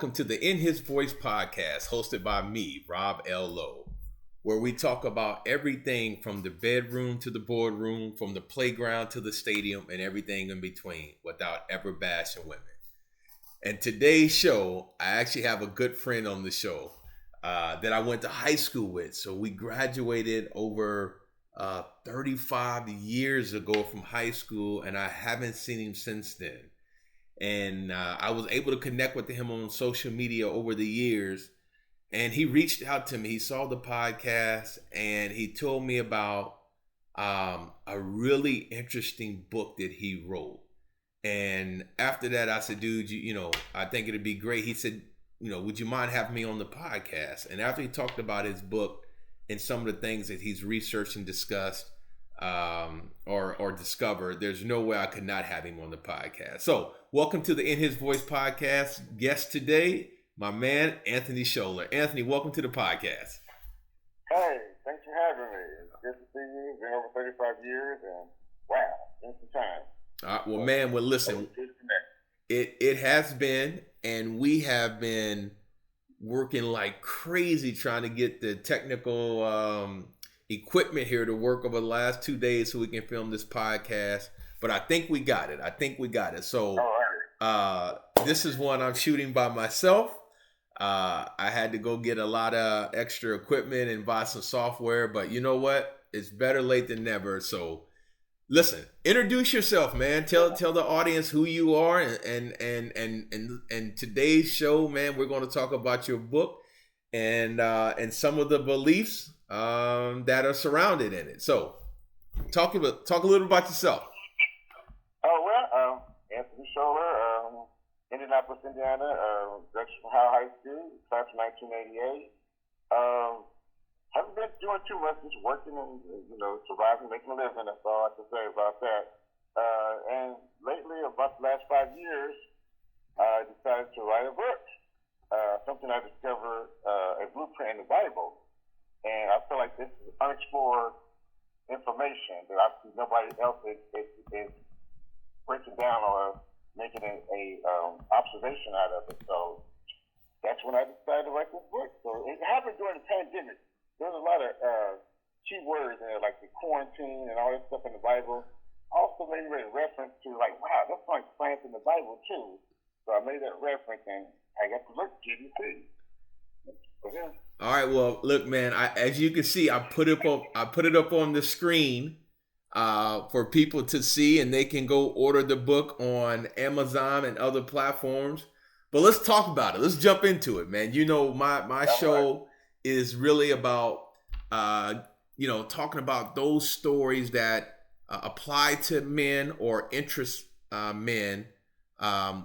welcome to the In His Voice podcast, hosted by me, Rob L. Lowe, where we talk about everything from the bedroom to the boardroom, from the playground to the stadium, and everything in between, without ever bashing women. And today's show, I actually have a good friend on the show that I went to high school with. So we graduated over 35 years ago from high school, and I haven't seen him since then. And I was able to connect with him on social media over the years. And he reached out to me. He saw the podcast and he told me about a really interesting book that he wrote. And after that, I said, dude, I think it'd be great. He said, would you mind having me on the podcast? And after he talked about his book and some of the things that he's researched and discussed or discovered, there's no way I could not have him on the podcast. So welcome to the In His Voice podcast. Guest today, my man, Anthony Sholar. Anthony, welcome to the podcast. Hey, thanks for having me. It's good to see you. It's been over 35 years, and wow, it's the time. Well, man, listen, it has been, and we have been working like crazy trying to get the technical equipment here to work over the last 2 days so we can film this podcast. But I think we got it. So this is one I'm shooting by myself. I had to go get a lot of extra equipment and buy some software, but you know what? It's better late than never. So listen, introduce yourself, man. Tell the audience who you are, and today's show, man, we're going to talk about your book and some of the beliefs that are surrounded in it. So talk a little about yourself. Anthony Sholar, Indianapolis, Indiana, graduated from Howard High School, class of 1988. Haven't been doing too much, just working and, surviving, making a living. That's all I can say about that. And lately, about the last 5 years, I decided to write a book, something I discovered, a blueprint in the Bible. And I feel like this is unexplored information that obviously nobody else is breaking down or making a observation out of it. So that's when I decided to write this book. So it happened during the pandemic. There's a lot of key words in there, like the quarantine and all this stuff in the Bible. Also made a reference to like, wow, that's like science in the Bible too. So I made that reference and I got to look, GDC. So, yeah. All right, well, look, man. As you can see, I put it up on the screen for people to see, and they can go order the book on Amazon and other platforms. But let's talk about it. Let's jump into it, man. My show is really about talking about those stories that apply to men or interest men,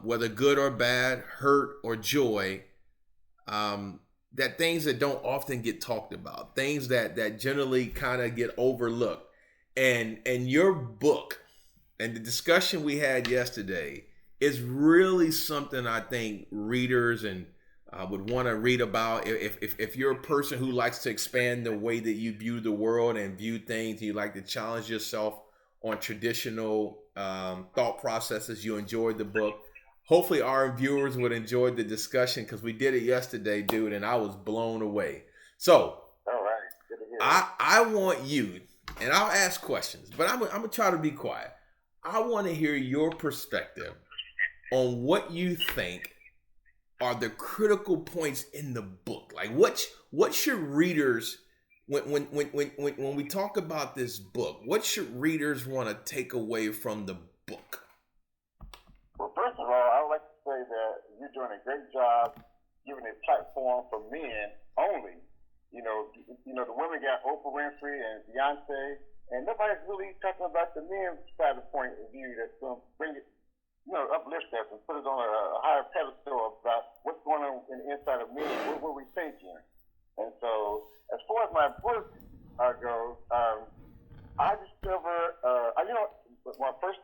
whether good or bad, hurt or joy. That things that don't often get talked about, things that generally kind of get overlooked. And your book and the discussion we had yesterday is really something I think readers and would want to read about. If you're a person who likes to expand the way that you view the world and view things, you like to challenge yourself on traditional thought processes, you enjoyed the book. Hopefully our viewers would enjoy the discussion because we did it yesterday, dude, and I was blown away. So, all right, good to hear. I want you, and I'll ask questions, but I'm gonna try to be quiet. I want to hear your perspective on what you think are the critical points in the book. Like, what should readers, when we talk about this book, what should readers want to take away from the book? Well, first of all, I would like to say that you're doing a great job giving a platform for men only. The women got Oprah Winfrey and Beyonce, and nobody's really talking about the men's side of the point of view that's going to bring it, uplift us and put us on a higher pedestal about what's going on in the inside of men, what we're thinking. And so, as far as my book goes, I discovered, my first,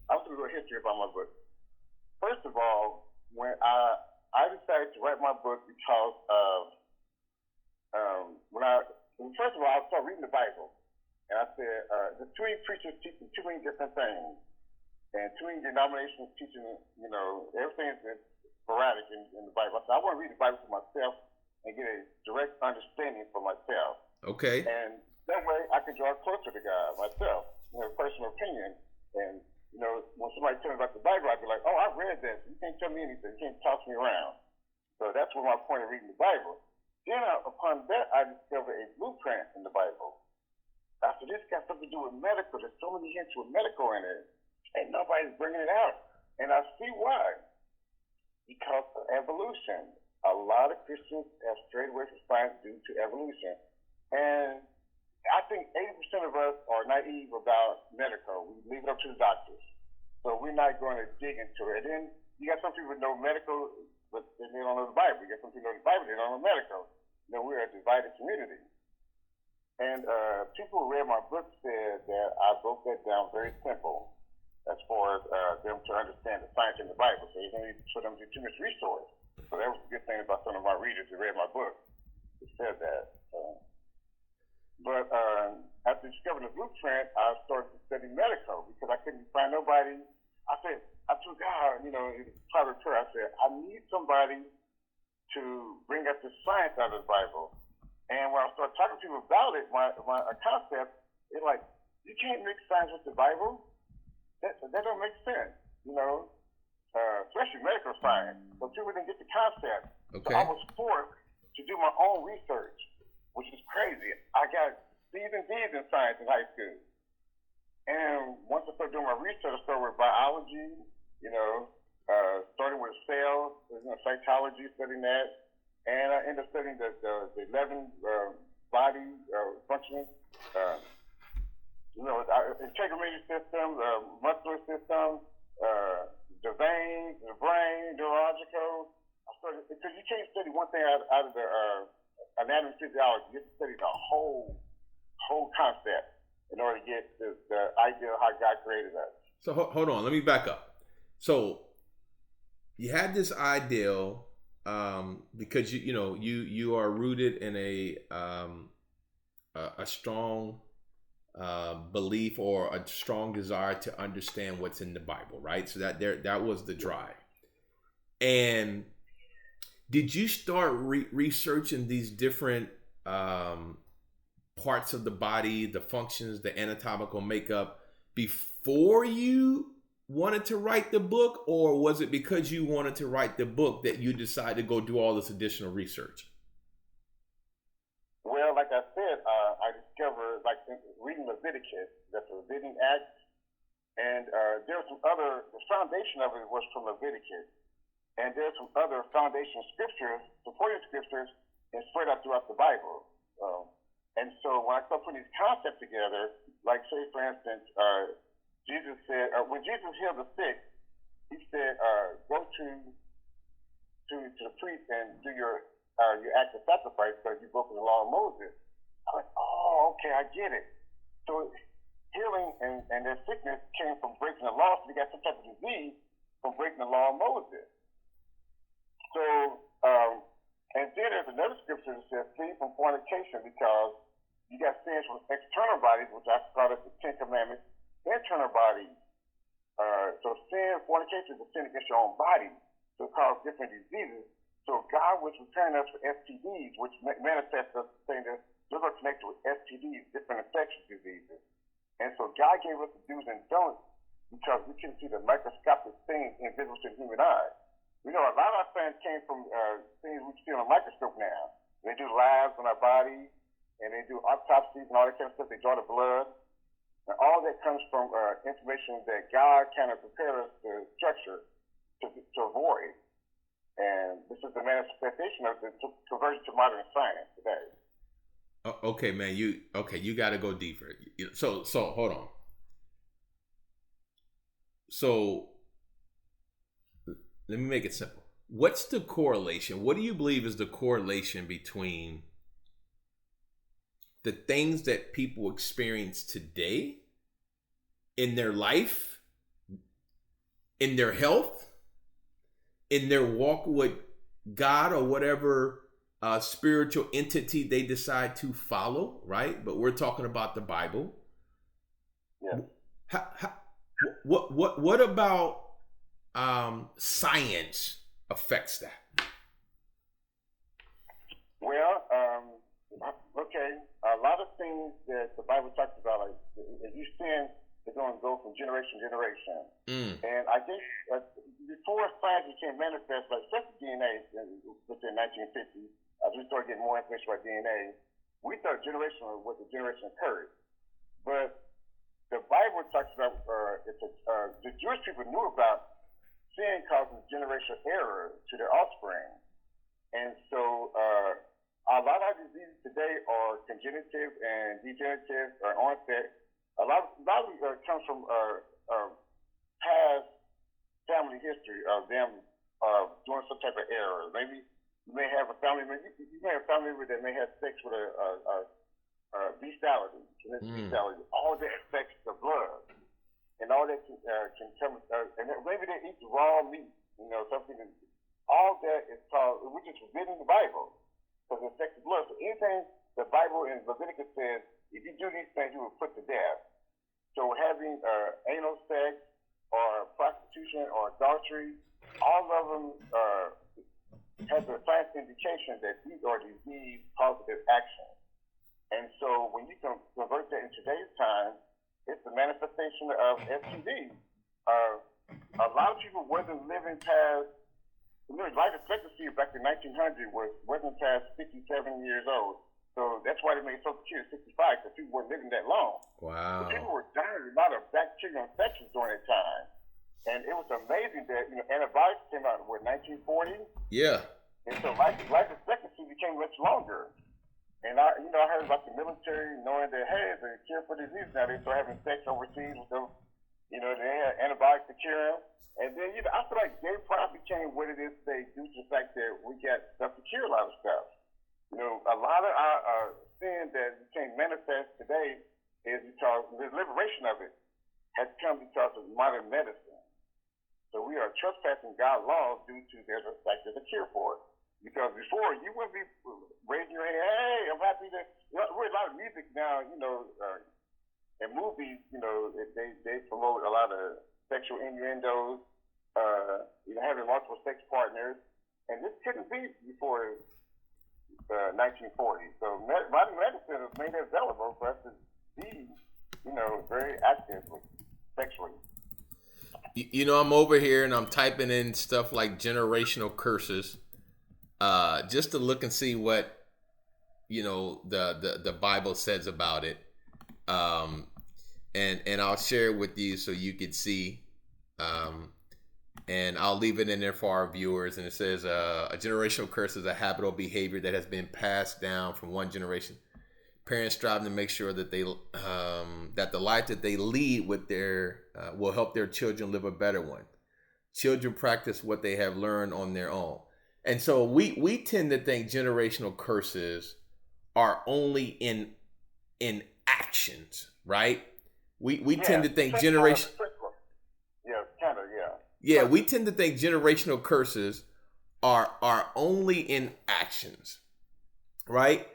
I'm going to go history about my book. First of all, when I decided to write my book because of, first of all, I started reading the Bible, and I said, the too many preachers teaching too many different things, and too many denominations teaching, everything is sporadic in the Bible. So I want to read the Bible for myself and get a direct understanding for myself. Okay. And that way I can draw closer to God myself, personal opinion. And, when somebody tells me about the Bible, I'd be like, oh, I read this. You can't tell me anything. You can't toss me around. So that's what my point of reading the Bible. Then upon that, I discovered a blueprint in the Bible. I said, this got something to do with medical. There's so many hints with medical in it. And nobody's bringing it out. And I see why. Because of evolution. A lot of Christians have strayed away from science due to evolution. And I think 80% of us are naive about medical. We leave it up to the doctors. So we're not going to dig into it. And then you got some people who know medical, but they don't know the Bible. You got some people who know the Bible, they don't know medical. We're a divided community. And people who read my book said that I broke that down very simple as far as them to understand the science in the Bible. So you don't need for them to do too much resource. So that was a good thing about some of my readers who read my book. They said that. But after discovering the blueprint, I started to study medical because I couldn't find nobody. I told God, in private prayer, I said, I need somebody to bring us the science out of the Bible. And when I started talking to people about it, my concept, it's like, you can't mix science with the Bible. That don't make sense, especially medical science. So people didn't get the concept. Okay. So I was forced to do my own research, which is crazy. I got C's and D's in science in high school. And once I started doing my research, I started with biology, starting with cells, Scientology, studying that. And I ended up studying the 11 body functions, integrated system, muscular system, the veins, the brain, neurological. Because you can't study one thing out of the anatomy and physiology. You have to study the whole concept in order to get the idea of how God created us. So hold on, let me back up. So you had this ideal because you are rooted in a strong belief or a strong desire to understand what's in the Bible, right? So that was the drive. And did you start researching these different parts of the body, the functions, the anatomical makeup before you wanted to write the book, or was it because you wanted to write the book that you decided to go do all this additional research? Well, like I said, I discovered, reading Leviticus, that's the Levitic Act, and there was the foundation of it was from Leviticus. And there's some other foundation scriptures, supporting scriptures, and spread out throughout the Bible. And so when I started putting these concepts together, like say, for instance, Jesus said, when Jesus healed the sick, he said, go to the priest and do your act of sacrifice because you broke the law of Moses. I'm like, oh, okay, I get it. So healing and their sickness came from breaking the law, so they got some type of disease from breaking the law of Moses. So, and then there's another scripture that says, flee from fornication because you got sins from external bodies, which I call it the 10 Commandments, internal bodies. So sin, fornication is a sin against your own body. So it causes different diseases. So God was preparing us for STDs, which manifests us saying that we're going to connect with STDs, different infectious diseases. And so God gave us the do's and don'ts because we can see the microscopic things invisible to the human eye. A lot of our science came from things we see on a microscope now. They do labs on our body, and they do autopsies and all that kind of stuff. They draw the blood. And all that comes from information that God kind of prepared us to structure to avoid. And this is the manifestation of the conversion to modern science today. Okay, man. You got to go deeper. So hold on. So let me make it simple. What's the correlation? What do you believe is the correlation between the things that people experience today in their life, in their health, in their walk with God or whatever spiritual entity they decide to follow, right? But we're talking about the Bible. Yeah. What about science affects that? Well, okay, a lot of things that the Bible talks about, like if you sin, it's going to go from generation to generation. And I think before science became manifest, like just DNA within 1950, as we started getting more information about DNA, we thought generational was a generation curse. But the Bible talks about the Jewish people knew about sin causes generational error to their offspring. And so a lot of our diseases today are congenitive and degenerative or onset. A lot of it comes from past family history of them doing some type of error. Maybe you may have a family member, that may have sex with a bestiality, bestiality. All that affects the blood, and all that can come. And maybe they eat raw meat, something. All that is called, which is forbidden in the Bible, because it affects the blood. So anything the Bible in Leviticus says, if you do these things, you will put to death. So having anal sex or prostitution or adultery, all of them have a scientific indication that these are disease positive actions. And so when you can convert that in today's time, it's the manifestation of STD. A lot of people wasn't living past, life expectancy back in 1900 wasn't past 57 years old. So that's why they made Social Security 65, because people weren't living that long. Wow. But people were dying of a lot of bacterial infections during that time. And it was amazing that antibiotics came out in 1940. Yeah. And so life expectancy became much longer. And I heard about the military knowing that, hey, it's a cure for disease now. They start having sex overseas with them. They had antibiotics to cure them. And then, I feel like gay pride became what it is today due to the fact that we got stuff to cure a lot of stuff. A lot of our sin that became manifest today is because the liberation of it has come because of modern medicine. So we are trespassing God's laws due to there's a cure for it. Because before, you wouldn't be raising your hand, hey, I'm happy that, we're a lot of music now, and movies, they promote a lot of sexual innuendos, having multiple sex partners, and this couldn't be before 1940. So modern medicine has made it available for us to be, very active sexually. I'm over here and I'm typing in stuff like generational curses, just to look and see what, the Bible says about it. And I'll share it with you so you could see. And I'll leave it in there for our viewers. And it says, a generational curse is a habit or behavior that has been passed down from one generation. Parents strive to make sure that that the life that they lead with will help their children live a better one. Children practice what they have learned on their own. And so we tend to think generational curses are only in actions, right? We tend to think generation. Yeah, kind of, yeah. Yeah, we tend to think generational curses are only in actions, right?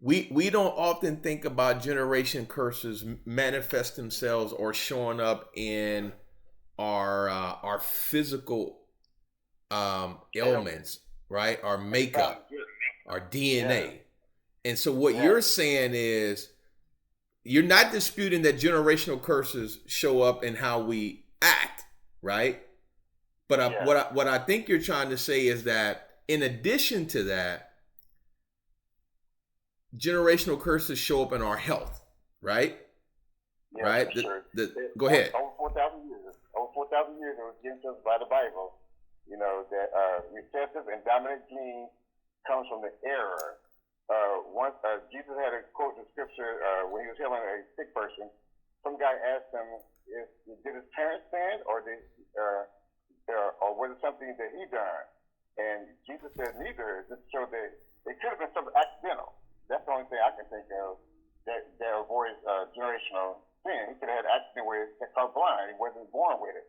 We don't often think about generation curses manifest themselves or showing up in our physical ailments, right? Our makeup, our DNA. Yeah. And so what you're saying is you're not disputing that generational curses show up in how we act, right? But what I think you're trying to say is that in addition to that, generational curses show up in our health, right? Yeah, right? Sure. Go ahead. Over 4,000 years. Over 4,000 years, it was given to us by the Bible. That recessive and dominant genes comes from the error. Once Jesus had a quote in scripture when he was healing a sick person. Some guy asked him, did his parents sin or was it something that he done? And Jesus said neither. Just showed that it could have been something accidental. That's the only thing I can think of that avoids generational sin. He could have had an accident where he got blind. He wasn't born with it.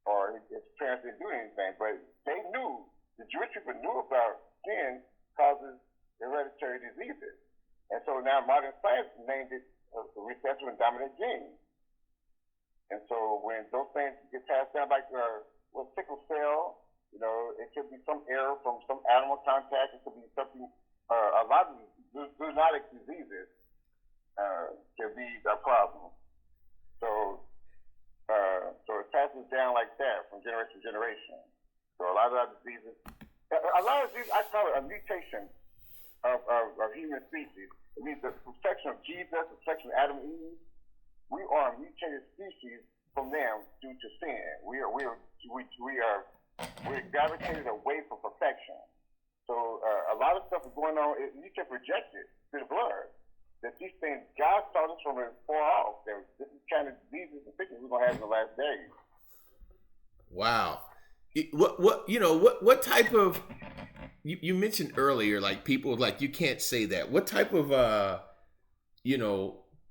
Or his parents didn't do anything. But they knew, the Jewish people knew about sin causes hereditary diseases. And so now modern science named it recessive and dominant genes. And so when those things get passed down, like with sickle cell, You know, it could be some error from some animal contact. It could be something. A lot of zoonotic diseases can be a problem. So, so it passes down like that from generation to generation. So a lot of our diseases, I call it a mutation of human species. It means the perfection of Jesus, the perfection of Adam and Eve. We are a mutated species from them due to sin. We're gravitated away from perfection. So a lot of stuff is going on. You can project it through the blood. That these things, God saw this from far off. That this is kind of diseases and sickness we're gonna have in the last days. Wow. What type of, you mentioned earlier, like people like, you can't say that. What type of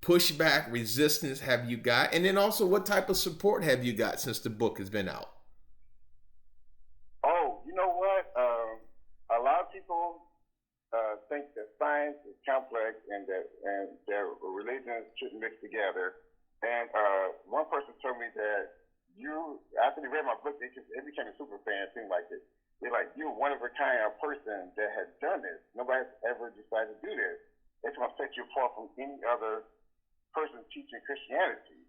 pushback, resistance have you got? And then also, what type of support have you got since the book has been out? Oh, you know what? A lot of people think that science is complex and that religions shouldn't mix together. And one person told me that after they read my book, they became a super fan. It seemed like it. They're like, you're one of a kind of person that has done this. Nobody has ever decided to do this. It's going to set you apart from any other person teaching Christianity.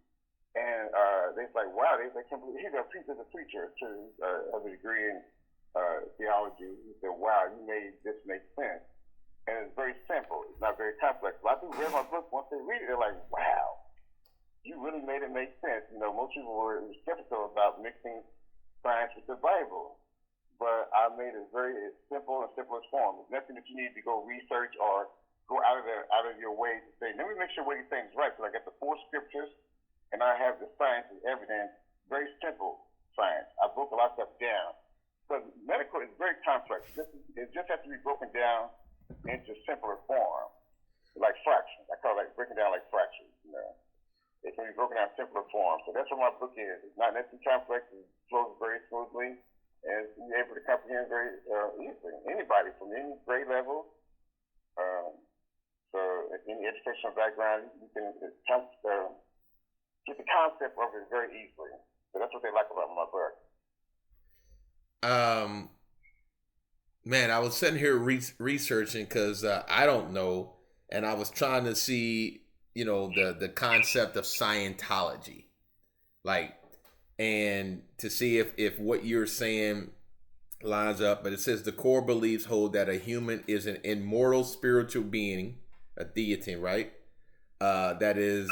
And they're like, wow, they can't believe. He's a preacher too, has a degree in theology. He said, wow, you made this make sense. And it's very simple. It's not very complex. A lot of people read my book. Once they read it, they're like, wow, you really made it make sense. You know, most people were skeptical about mixing science with the Bible. But I made it very simple and simplest form. There's nothing that you need to go research or go out of your way to say, let me make sure what he's saying is right. So I got the 4 scriptures, and I have the science and evidence, very simple science. I broke a lot of stuff down. But medical is very complex. It just has to be broken down into simpler form, like fractions. I call it like breaking down like fractions, you know. It can be broken down in simpler form. So that's what my book is. It's not necessarily complex. It flows very smoothly, and you're able to comprehend very easily. Anybody from any grade level, so any educational background, you can get the concept of it very easily. So that's what they like about my book. Man, I was sitting here researching because I don't know, and I was trying to see, the concept of Scientology, and to see if what you're saying lines up. But it says the core beliefs hold that a human is an immortal spiritual being, a deity, right? That is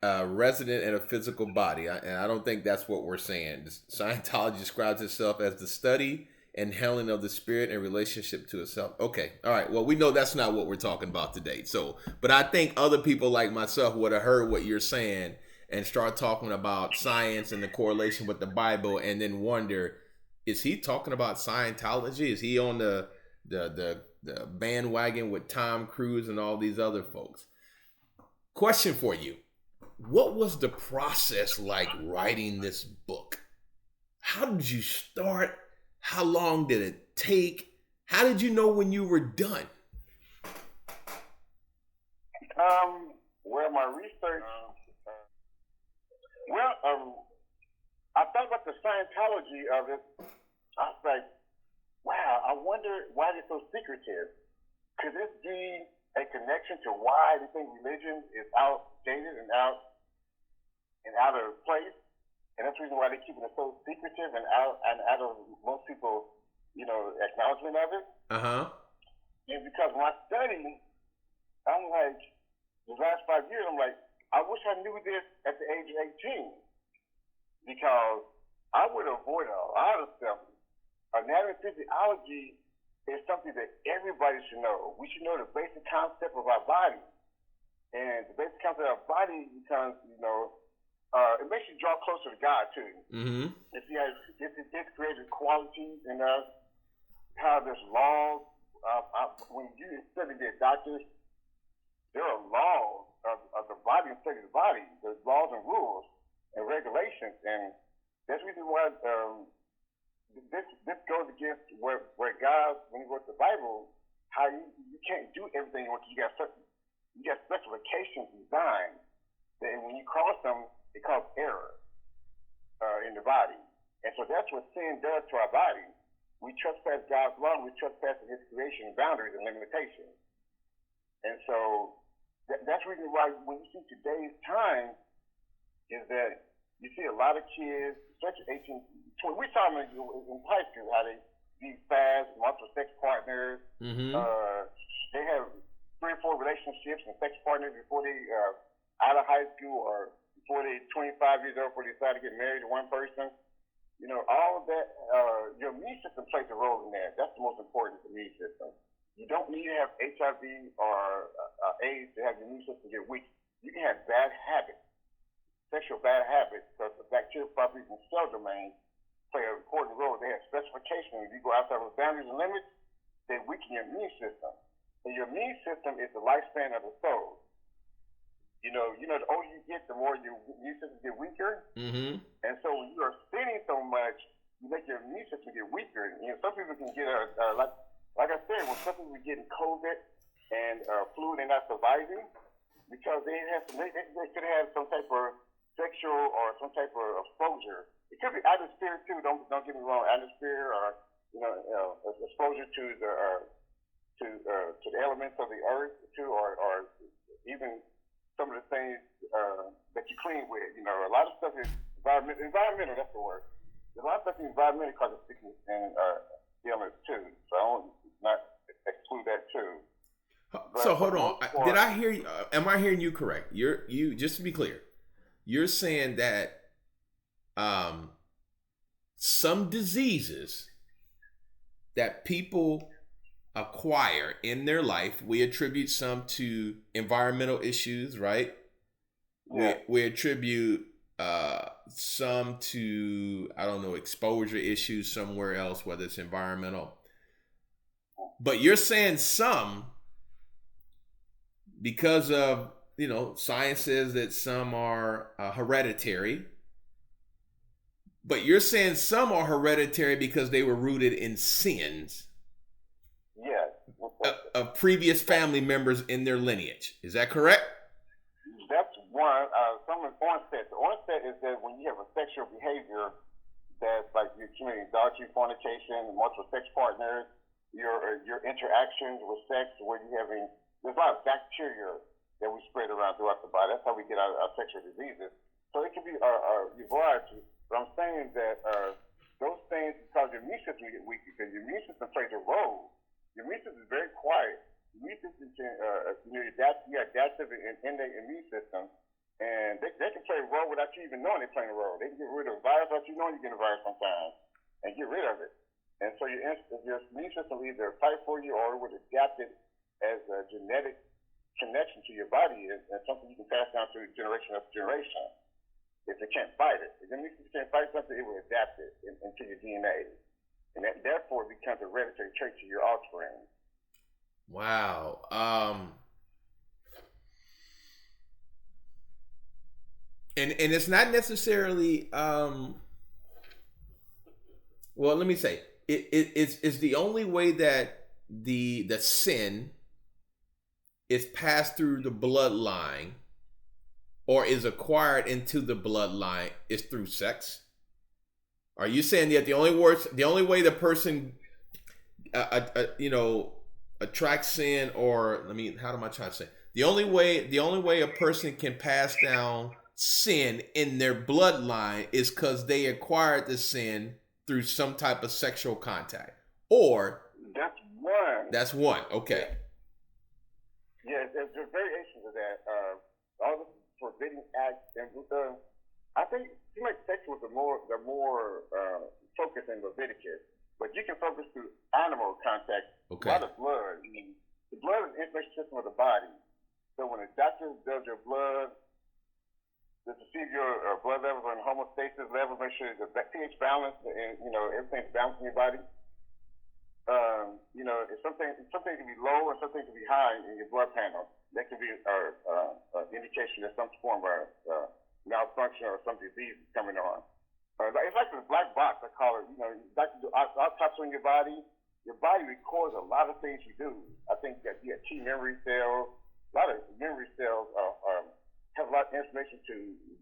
resident in a physical body. And I don't think that's what we're saying. Scientology describes itself as the study and handling of the spirit in relationship to itself. Okay. All right. Well, we know that's not what we're talking about today. So, but I think other people like myself would have heard what you're saying and start talking about science and the correlation with the Bible, and then wonder, is he talking about Scientology? Is he on the bandwagon with Tom Cruise and all these other folks? Question for you. What was the process like writing this book? How did you start? How long did it take? How did you know when you were done? Well, my research, I thought about the Scientology of it. I was like, wow, I wonder why they're so secretive. Could this be a connection to why they think religion is outdated and out of place? And that's the reason why they keep it so secretive and out of most people, acknowledgement of it. Uh-huh. And because when I study, I'm like, the last 5 years, I'm like, I wish I knew this at the age of 18. Because I would avoid a lot of stuff. Anatomy and physiology is something that everybody should know. We should know the basic concept of our body. And the basic concept of our body becomes, it makes you draw closer to God too. Mm-hmm. If you have its creative qualities in us, how there's laws. When you study the doctors, there are laws of the body and study the body. There's laws and rules and regulations, and that's the reason why this goes against where God, when he wrote the Bible, how you can't do everything you want to. You got specifications designed that when you cross them, it causes error in the body. And so that's what sin does to our body. we trespass God's law, we trespass His creation boundaries and limitations. And so that's the reason why when you see today's time is that you see a lot of kids, especially 18, 20, we saw them in high school, how they be fast, multiple sex partners. Mm-hmm. They have 3 or 4 relationships and sex partners before they out of high school or before they 25 years old, before they decide to get married to one person. You know, all of that, your immune system plays a role in that. That's the most important, the immune system. You don't need to have HIV or AIDS to have your immune system get weak. You can have bad habits, sexual bad habits, because the bacterial properties and cell domains play an important role. They have specifications. If you go outside of boundaries and limits, they weaken your immune system. And your immune system is the lifespan of the soul. You know, the older you get, the more your immune system get weaker. Mm-hmm. And so when you are sinning so much, you make your immune system get weaker. You know, some people can get like I said, when some people are getting COVID and flu, they're not surviving because they could have some type of sexual or some type of exposure. It could be atmosphere too. Don't get me wrong, atmosphere or exposure to the elements of the earth too, or even some of the things that you clean with. You know, a lot of stuff is environmental. That's the word. There's a lot of stuff is environmental causes sickness and illness too. So I don't not exclude that too. But so hold on. Did I hear you? Am I hearing you correct? You just to be clear, you're saying that some diseases that people acquire in their life, we attribute some to environmental issues, right? Yeah. We attribute some to, I don't know, exposure issues somewhere else, whether it's environmental. But you're saying some, because of, science says that some are hereditary. But you're saying some are hereditary because they were rooted in sins. Yes. Of previous family members in their lineage. Is that correct? That's one. Some is onset. The onset is that when you have a sexual behavior that's like you're committing adultery, fornication, multiple sex partners, your interactions with sex, where you having, there's a lot of bacteria that we spread around throughout the body. That's how we get our sexual diseases. So it can be a variety. But I'm saying that those things cause your immune system to get weak because your immune system plays a role. Your immune system is very quiet. Your immune system can, you're adaptive in the immune system, and they can play a role without you even knowing they're playing a role. They can get rid of a virus without you knowing you get a virus sometimes, and get rid of it. And so your immune system will either fight for you or it would adapt it as a genetic connection to your body and something you can pass down to generation after generation. If it can't fight it, if your immune system can't fight something, it will adapt it into your DNA. And that therefore becomes a hereditary trait to your offspring. Wow. And it's not necessarily well, let me say it's the only way that the sin is passed through the bloodline or is acquired into the bloodline is through sex. Are you saying that the only way the person attracts sin, or how am I trying to say? The only way a person can pass down sin in their bloodline is because they acquired the sin through some type of sexual contact. Or That's one. Okay. Yeah, there's variations of that. All the forbidding acts, and I think sex was the more focus in Leviticus, but you can focus through animal contact. Okay. A lot of blood. The blood is the information system of the body. So when a doctor does your blood, to see your blood levels and homeostasis levels, make sure the pH balance and everything's balanced in your body. If something can be low and something can be high in your blood panel, that can be an indication that some form of malfunction or some disease is coming on. It's like this black box, I call it. Doctors do autopsy on your body. Your body records a lot of things you do. I think that you have T memory cells. A lot of memory cells have a lot of information to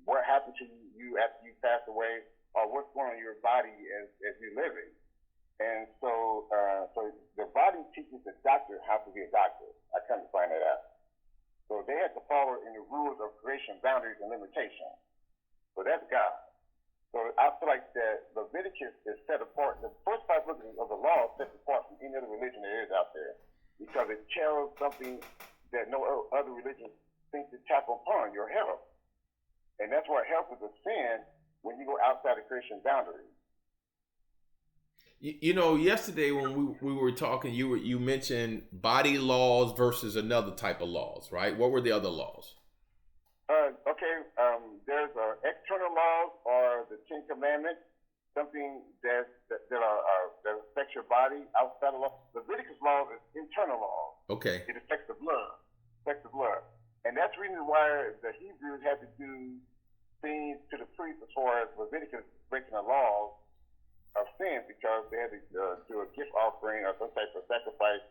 what happened to you after you pass away, or what's going on in your body as you're living. And so the body teaches the doctor how to be a doctor. I come to find that out. So they had to follow in the rules of creation, boundaries, and limitations. So that's God. So I feel like that Leviticus is set apart. The first 5 books of the law is set apart from any other religion there is out there, because it tells something that no other religion thinks to tap upon, your health. And that's why health is a sin when you go outside the creation boundaries. You know, yesterday when we were talking, you mentioned body laws versus another type of laws, right? What were the other laws? There's external laws, or the 10 Commandments, something that affects your body outside of law. Leviticus law is internal laws. Okay. It affects the blood. And that's the reason why the Hebrews had to do things to the priest as far as Leviticus breaking the laws of sin, because they had to do a gift offering or some type of sacrifice,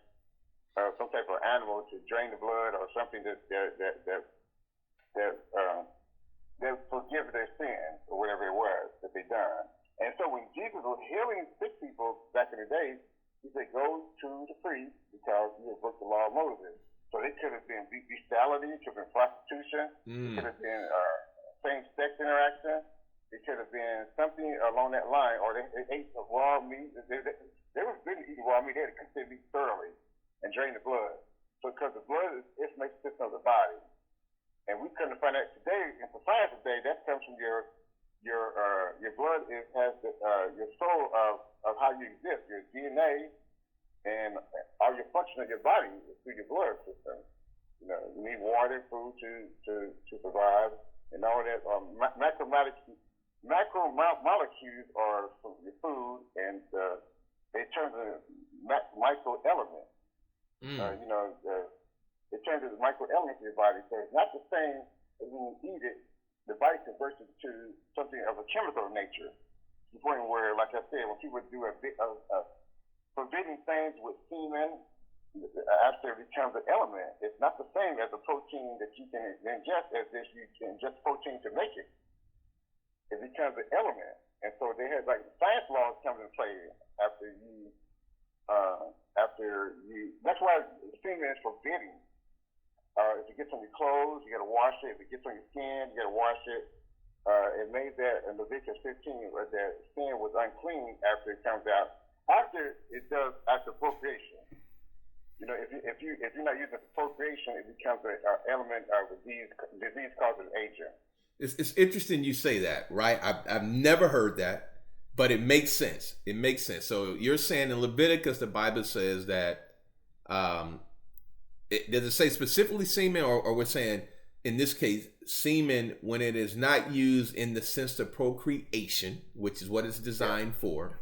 some type of animal to drain the blood, or something that forgive their sins, or whatever it was that they done. And so when Jesus was healing sick people back in the day, he said, "Go to the priest, because you have broke the law of Moses." So it could have been bestiality, it could have been prostitution, it could have been same-sex interaction. It could have been something along that line, or they ate raw meat. They were really eating raw meat. They had to cook their meat thoroughly and drain the blood. So because the blood is the information system of the body, and we couldn't find that today in society today. That comes from your blood has your soul of how you exist, your DNA, and all your function of your body is through your blood system. You know, you need water, food to survive, and all that. Macromolecules are from your food, and they turn to micro elements. It turns into micro elements in your body. So it's not the same as when you eat it. The body converts it to something of a chemical nature. To the point where, like I said, when people do a bit of forbidding things with semen, after it becomes an element, it's not the same as a protein that you can ingest as if you can ingest protein to make it. It becomes an element. And so they had, like, science laws come into play after you, that's why semen is forbidden. If it gets on your clothes, you got to wash it. If it gets on your skin, you got to wash it. It made that in Leviticus 15 that sin was unclean after it comes out. After procreation. You know, if you're not using it for procreation, it becomes an element of disease-causing agent. It's interesting you say that, right? I've never heard that, but it makes sense. It makes sense. So you're saying in Leviticus, the Bible says that, does it say specifically semen, or we're saying in this case, semen, when it is not used in the sense of procreation, which is what it's designed for,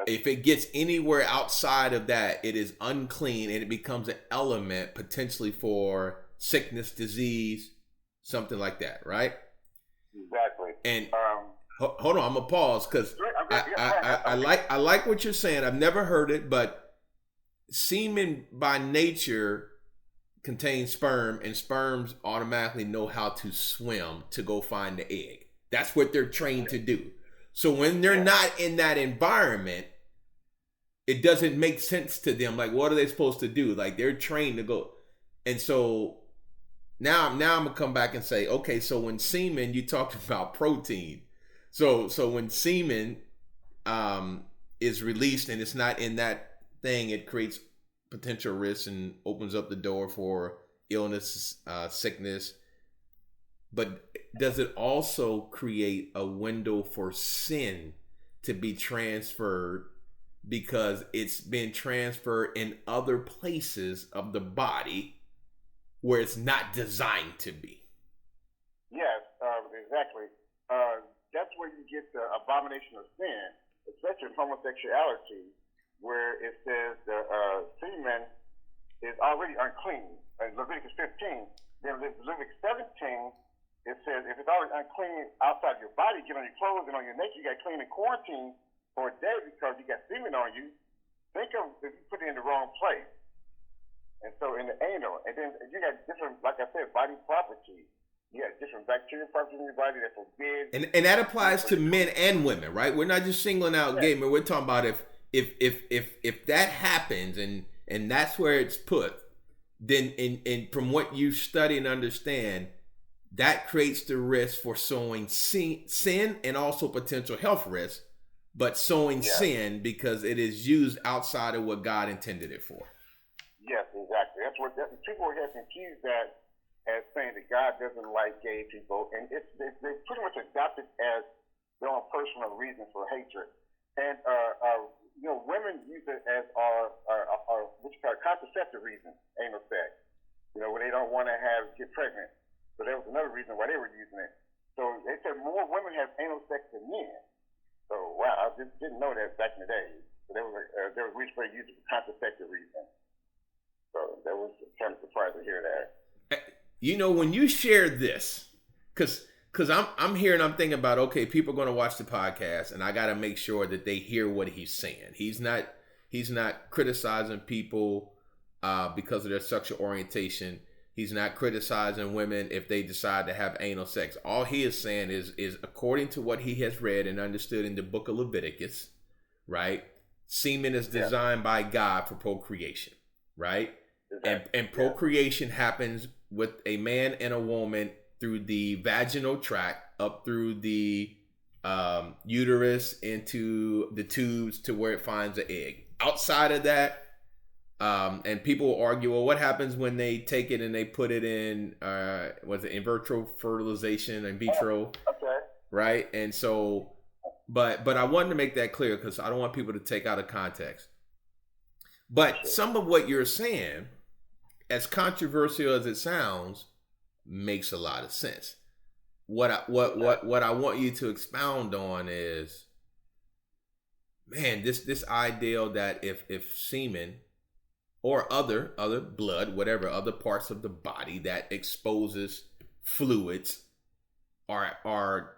if it gets anywhere outside of that, it is unclean, and it becomes an element potentially for sickness, disease, something like that, right? Exactly. And hold on, I'm gonna pause because I like what you're saying. I've never heard it, but semen by nature contains sperm, and sperms automatically know how to swim to go find the egg. That's what they're trained to do. So when they're not in that environment, it doesn't make sense to them. Like, what are they supposed to do? Like, they're trained to go. And so now I'm gonna come back and say, okay, so when semen, you talked about protein. So when semen is released and it's not in that thing, it creates potential risks and opens up the door for illness, sickness. But does it also create a window for sin to be transferred because it's been transferred in other places of the body where it's not designed to be? Yes, exactly. That's where you get the abomination of sin, especially in homosexuality, where it says the semen is already unclean. In Leviticus 15, then Leviticus 17, it says if it's already unclean outside your body, get on your clothes and on your neck, you got clean in quarantine for a day because you got semen on you. Think of if you put it in the wrong place. And so in the anal, and then you got different, like I said, body properties. You got different bacteria properties in your body that forbid. And that applies to men and women, right? We're not just singling out gay men. We're talking about if that happens and that's where it's put, then and from what you study and understand, that creates the risk for sowing sin and also potential health risk, but sowing sin because it is used outside of what God intended it for. Yes, exactly. That's what people have confused that as saying that God doesn't like gay people, and they pretty much adopted as their own personal reasons for hatred. And women use it as our what's called contraceptive reasons, anal sex. When they don't want to get pregnant. So that was another reason why they were using it. So they said more women have anal sex than men. So wow, I just didn't know that back in the day. So there was reason for using for contraceptive reasons. So that was kind of surprised to hear that. When you share this, because I'm here and I'm thinking about, okay, people are going to watch the podcast, and I got to make sure that they hear what he's saying. He's not criticizing people because of their sexual orientation. He's not criticizing women if they decide to have anal sex. All he is saying is according to what he has read and understood in the book of Leviticus, right? Semen is designed by God for procreation, right? And procreation happens with a man and a woman through the vaginal tract up through the uterus into the tubes to where it finds an egg. Outside of that, and people will argue, well, what happens when they take it and they put it in, in vitro fertilization, in vitro, right? And so, but I wanted to make that clear because I don't want people to take out of context. But some of what you're saying, as controversial as it sounds, makes a lot of sense. What I want you to expound on is, man, this ideal that if semen or other blood, whatever other parts of the body that exposes fluids are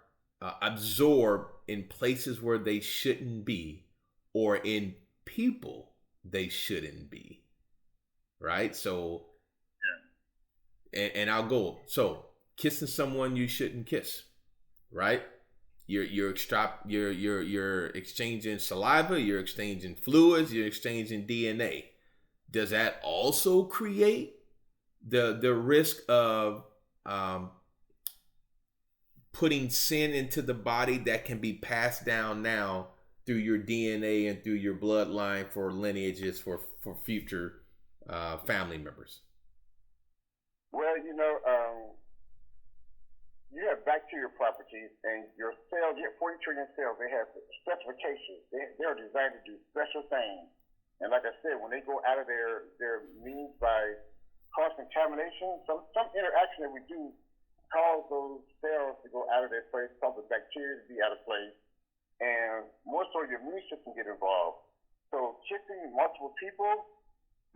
absorbed in places where they shouldn't be, or in people they shouldn't be, right? So, and I'll go. So, kissing someone you shouldn't kiss, right? You're exchanging saliva, you're exchanging fluids, you're exchanging DNA. Does that also create the risk of putting sin into the body that can be passed down now through your DNA and through your bloodline for lineages for future family members? Well, you have bacterial properties, and your cells, you have 40 trillion cells, they have specifications. They are designed to do special things. And like I said, when they go out of their means by cross-contamination, some interaction that we do cause those cells to go out of their place, cause the bacteria to be out of place, and more so your immune system get involved. So kissing multiple people,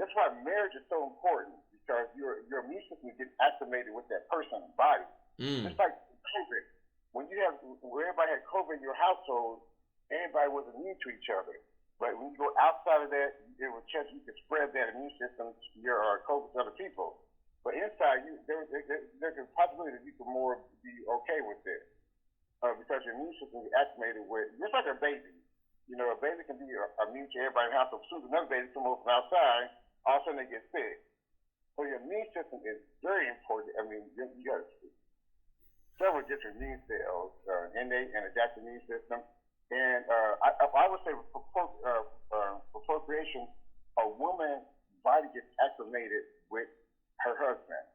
that's why marriage is so important, because your immune system gets activated with that person's body. Just like COVID. When everybody had COVID in your household, everybody was immune to each other. But when you go outside of that, it would chance you could spread that immune system to your COVID to other people. But inside you, there's a possibility that you could more be okay with it, because your immune system is activated with, just like a baby. A baby can be immune to everybody in the house. So as soon as another baby comes over from outside, all of a sudden they get sick. So your immune system is very important. I mean, you got several different immune cells, innate and adaptive immune system. And I would say for procreation, a woman's body gets acclimated with her husband,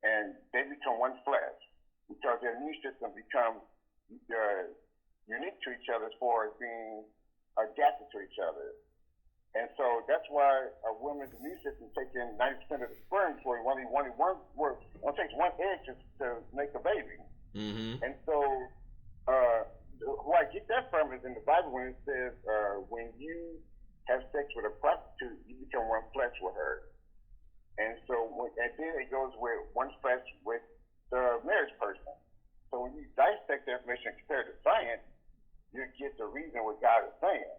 and they become one flesh, because their immune system becomes unique to each other as far as being adapted to each other. And so that's why a woman's immune system takes in 90% of the sperm before it takes one egg to make a baby. Mm-hmm. And so where I get that from is in the Bible when it says when you have sex with a prostitute, you become one flesh with her. And so and then it goes with one flesh with the marriage person. So when you dissect the information compared to science, you get the reason what God is saying.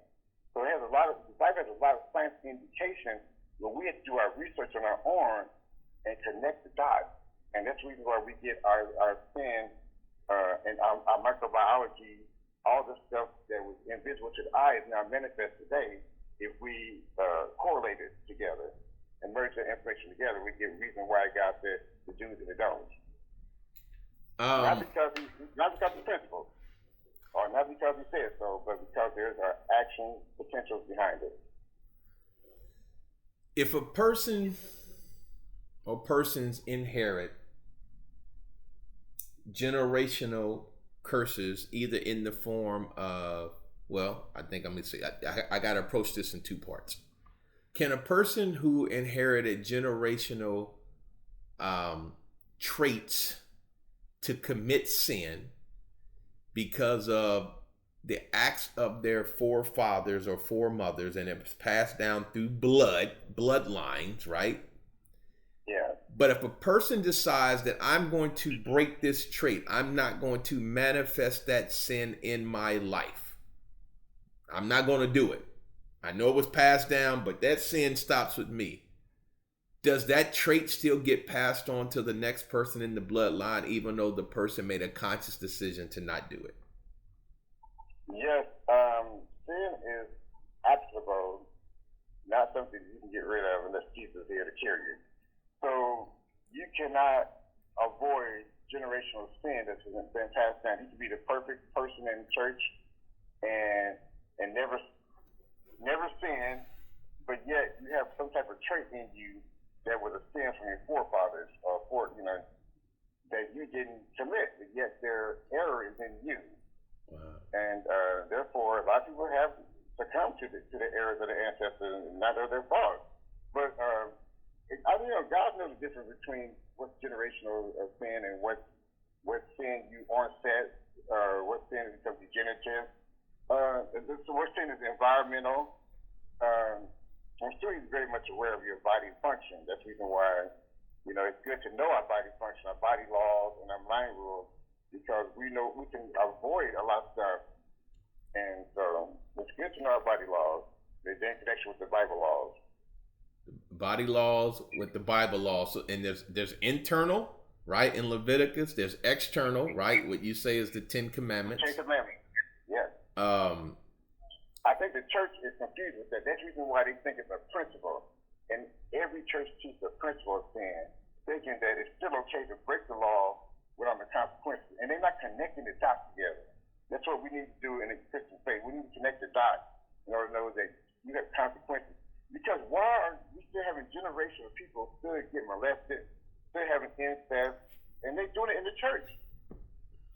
So the Bible has a lot of science indication where we have to do our research on our own and connect the dots. And that's the reason why we get our sin and our microbiology all the stuff that was invisible to the eye is now manifest today. If we correlate it together and merge that information together, we get a reason why God said the do's and the don'ts. Not because of principle, or not because he said so, but because there's action potentials behind it. If a person or persons inherit generational curses, either in the form of, well, I think I'm going to say, I got to approach this in two parts. Can a person who inherited generational traits to commit sin because of the acts of their forefathers or foremothers, and it was passed down through bloodlines, right? Yeah. But if a person decides that I'm going to break this trait, I'm not going to manifest that sin in my life, I'm not going to do it. I know it was passed down, but that sin stops with me. Does that trait still get passed on to the next person in the bloodline, even though the person made a conscious decision to not do it? Yes, sin is absolute, not something you can get rid of unless Jesus is here to cure you. So you cannot avoid generational sin that's been passed down. You can be the perfect person in church and never sin, but yet you have some type of trait in you that was a sin from your forefathers or that you didn't commit, but yet their error is in you. Wow. And therefore, a lot of people have succumbed to the errors of their ancestors, and not of their fault. But God knows the difference between what's generational sin and what sin you onset, or what sin becomes degenerative. So what sin is environmental. I'm sure he's very much aware of your body function. That's the reason why, it's good to know our body function, our body laws, and our mind rules, because we know we can avoid a lot of stuff. And so it's good to know our body laws. They're in connection with the Bible laws. Body laws with the Bible laws. So, and there's internal, right, in Leviticus. There's external, right, what you say is the Ten Commandments. Ten Commandments, yes. I think the church is confused with that. That's the reason why they think it's a principle. And every church teaches a principle of sin, thinking that it's still okay to break the law without the consequences. And they're not connecting the dots together. That's what we need to do in the Christian faith. We need to connect the dots in order to know that you have consequences. Because why are we still having generations of people still getting molested, still having incest, and they're doing it in the church?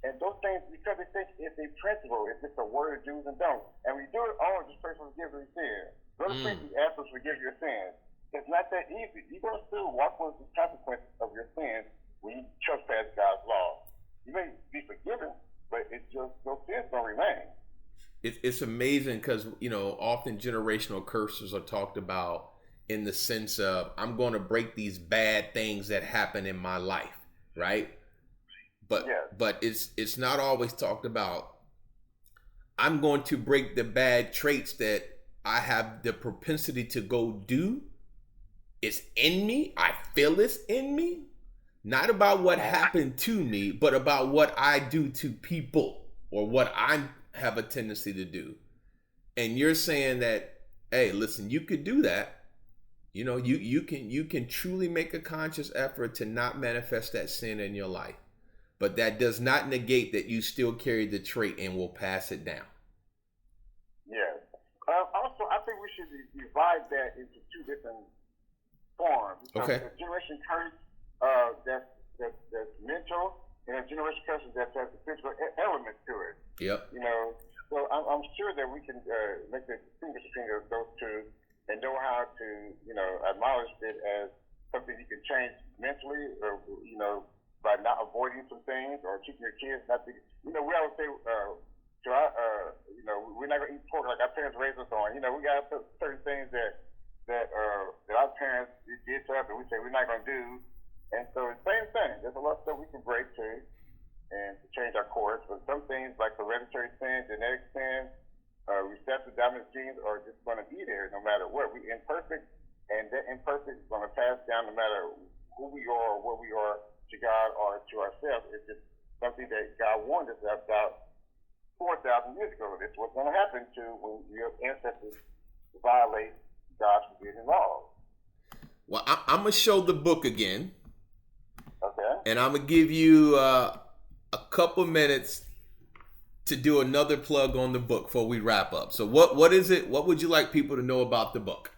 And those things, because they think it's a principle, it's just a word of do's and don'ts. And we do it all, this person will forgive your sins. Go to faith, ask us to forgive your sins. It's not that easy. You're going to still walk with the consequences of your sins when you trespass God's law. You may be forgiven, but it's just those sins don't remain. It's amazing because, often generational curses are talked about in the sense of, I'm going to break these bad things that happen in my life, right? But it's not always talked about, I'm going to break the bad traits that I have the propensity to go do. It's in me. I feel it's in me. Not about what happened to me, but about what I do to people or what I have a tendency to do. And you're saying that, hey, listen, you could do that. You can truly make a conscious effort to not manifest that sin in your life. But that does not negate that you still carry the trait and will pass it down. Yes. Also, I think we should divide that into two different forms. Okay. The generation curse that's mental, and a generation curse that has the physical element to it. Yep. So I'm sure that we can make the distinction between those two and know how to, acknowledge it as something you can change mentally, or by not avoiding some things or teaching your kids not to. We always say, we're not gonna eat pork like our parents raised us on. We got certain things that our parents did to us, and we say we're not gonna do. And so the same thing. There's a lot of stuff we can break too, and to change our course. But some things like hereditary sin, genetic sin, recessive dominant genes are just going to be there no matter what. We imperfect, and that imperfect is going to pass down no matter who we are or what we are to God or to ourselves. It's just something that God warned us about 4,000 years ago. That's what's going to happen to when your ancestors violate God's forbidden laws. Well, I'm going to show the book again. Okay. And I'm going to give you a couple minutes to do another plug on the book before we wrap up. So what is it? What would you like people to know about the book?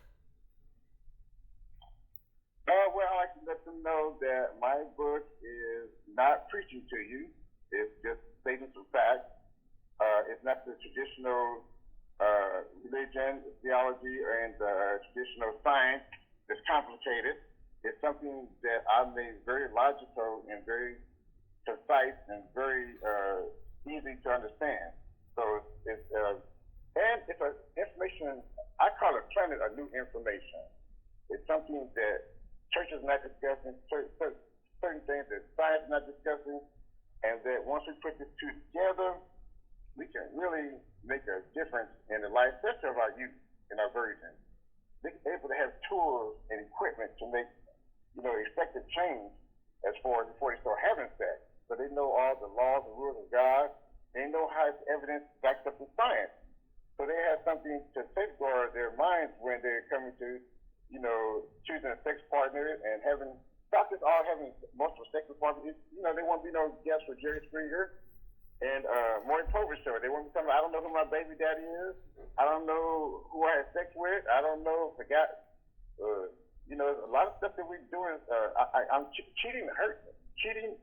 Well, I like to let them know that my book is not preaching to you. It's just stating some facts. It's not the traditional religion, theology, and traditional science that's complicated. It's something that I made very logical and very concise and very easy to understand. So it's information. I call it planting a new information. It's something that church is not discussing, certain things that science is not discussing, and that once we put these two together, we can really make a difference in the life, especially of our youth and our virgins. They're able to have tools and equipment to make, effective change as far as before they start having sex. So they know all the laws and rules of God. They know how it's evidence backed up in science. So they have something to safeguard their minds when they're coming to, choosing a sex partner and having doctors all having multiple sex partners. They won't be no guests for Jerry Springer and Maury Povich show. They won't be talking. I don't know who my baby daddy is. I don't know who I had sex with. I don't know. Forgot. A lot of stuff that we're doing. I'm cheating. Hurt. Cheating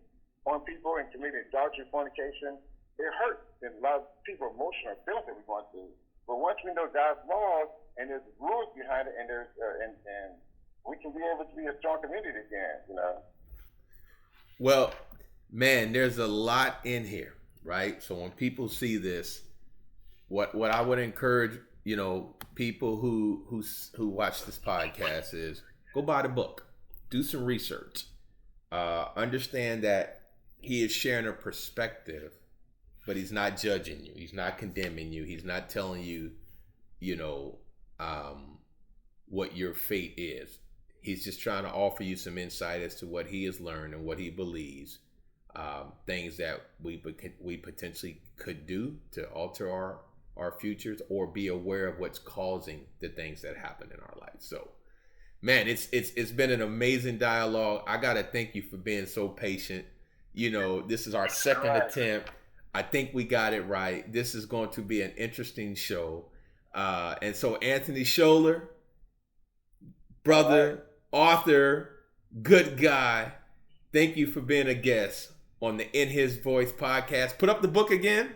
on people and committing adultery, fornication. It hurts. And a lot of people emotional feelings that we're going through. But once we know God's laws and there's rules behind it, and there's and we can be able to be a strong community again. Well, man, there's a lot in here, right? So when people see this, what I would encourage, people who watch this podcast is go buy the book, do some research, understand that he is sharing a perspective, but he's not judging you. He's not condemning you. He's not telling you, what your fate is. He's just trying to offer you some insight as to what he has learned and what he believes, things that we potentially could do to alter our futures or be aware of what's causing the things that happen in our life. So, man, it's been an amazing dialogue. I got to thank you for being so patient. This is our second attempt. I think we got it right. This is going to be an interesting show. And so Anthony Sholar, brother, author, good guy, thank you for being a guest on the In His Voice podcast. Put up the book again.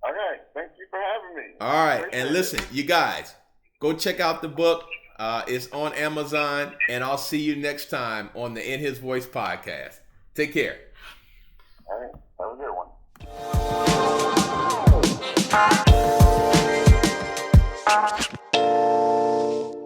Okay, thank you for having me. All right, and listen, you guys, go check out the book. It's on Amazon, and I'll see you next time on the In His Voice podcast. Take care.